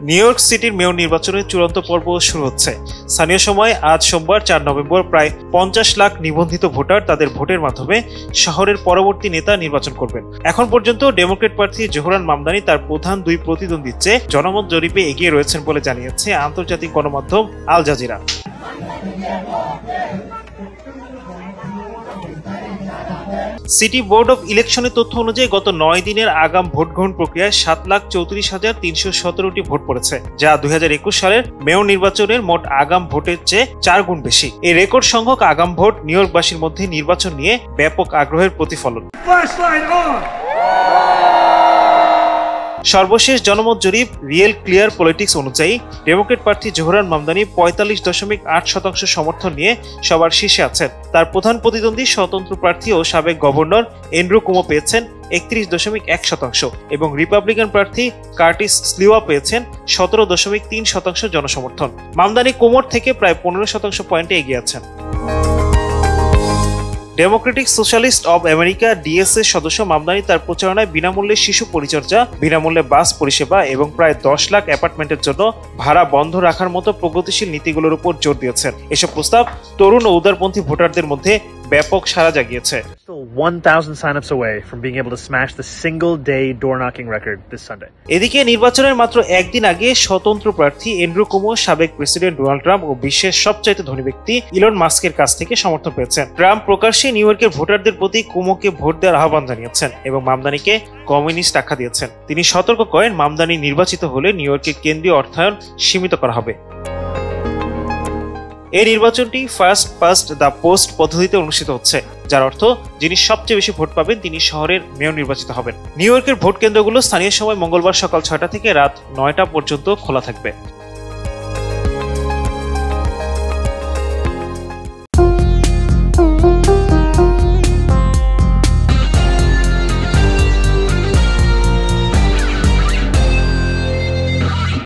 New York সিটির mayor নির্বাচনের চূড়ান্ত পর্ব শুরু হচ্ছে। স্থানীয় সময় আজ সোমবার 4 নভেম্বর প্রায় 50 লাখ নিবন্ধিত ভোটার তাদের ভোটের মাধ্যমে শহরের পরবর্তী নেতা নির্বাচন করবেন। এখন পর্যন্ত ডেমোক্রেট প্রার্থী জোহরান মামদানি তার প্রধান দুই প্রতিদ্বন্দ্বীর চেয়ে জনমত জরিপে এগিয়ে রয়েছেন বলে জানিয়েছে আন্তর্জাতিক গণমাধ্যম Al Jazeera. City board of ইলেকশনের তথ্য অনুযায়ী গত 9 দিনের আগাম ভোট গ্রহণ প্রক্রিয়ায় 7,34,317টি ভোট পড়েছে, যা 2021 সালের মেয়র নির্বাচনের মোট আগাম ভোটের চেয়ে 4 গুণ বেশি। এই রেকর্ড সংখ্যক আগাম ভোট নিউ ইয়র্কবাসীর মধ্যে নির্বাচন নিয়ে ব্যাপক আগ্রহের প্রতিফলন। সর্বশেষ জনমত জরিপ রিয়েল ক্লিয়ার পলিটিক্স অনুযায়ী ডেমোক্রেট প্রার্থী জোহরান মামদানি 45.8% সমর্থন নিয়ে সবার শীর্ষে আছেন। তার প্রধান প্রতিদ্বন্দ্বী স্বতন্ত্র প্রার্থী ও সাবেক গভর্নর এন্ড্রু কুমো পেয়েছেন 31.1% এবং রিপাবলিকান প্রার্থী কার্টিস স্লিওয়া পেয়েছেন 17.3% জনসমর্থন। মামদানি কুমোর থেকে প্রায় 15% পয়েন্টে এগিয়ে আছেন। Democratic socialist of America DSA সদস্য মামদানি তার প্রচারণায় বিনামূল্যে শিশু পরিচর্যা, বিনামূল্যে বাস পরিষেবা এবং প্রায় 10 লাখ অ্যাপার্টমেন্টের জন্য ভাড়া বন্ধ রাখার মতো প্রগতিশীল নীতিগুলোর উপর জোর দিয়েছেন। এসব প্রস্তাব তরুণ ও উদারপন্থী ভোটারদের মধ্যে ব্যাপক সাড়া জাগিয়েছে। 1,000 signups away from being able to smash the single-day door-knocking record this Sunday. এদিকে নির্বাচনের মাত্র একদিন আগে স্বতন্ত্র প্রার্থী এন্ড্রু কুমো সাবেক প্রেসিডেন্ট ডোনাল্ড ট্রাম্প ও বিশ্বের সবচাইতে ধনী ব্যক্তি ইলন মাস্কের কাছ থেকে সমর্থন পেয়েছেন। ট্রাম্প প্রকাশ্যে নিউ ইয়র্কের ভোটারদের প্রতি কুমোকে ভোট দেওয়ার আহ্বান জানিয়েছেন এবং মামদানিকে কমিউনিস্ট আখ্যা দিয়েছেন। তিনি সতর্ক করেন মামদানি নির্বাচিত হলে নিউ ইয়র্কের কেন্দ্রীয় অর্থায়ন সীমিত করা হবে। এই নির্বাচনটি ফার্স্ট পাস্ট দ্য পোস্ট পদ্ধতিতে অনুষ্ঠিত হচ্ছে, যার অর্থ যিনি সবচেয়ে বেশি ভোট পাবেন তিনি শহরের মেয়র নির্বাচিত হবেন। নিউ ইয়র্কের ভোট কেন্দ্রগুলো স্থানীয় সময় মঙ্গলবার সকাল 6টা থেকে রাত 9টা পর্যন্ত খোলা থাকবে।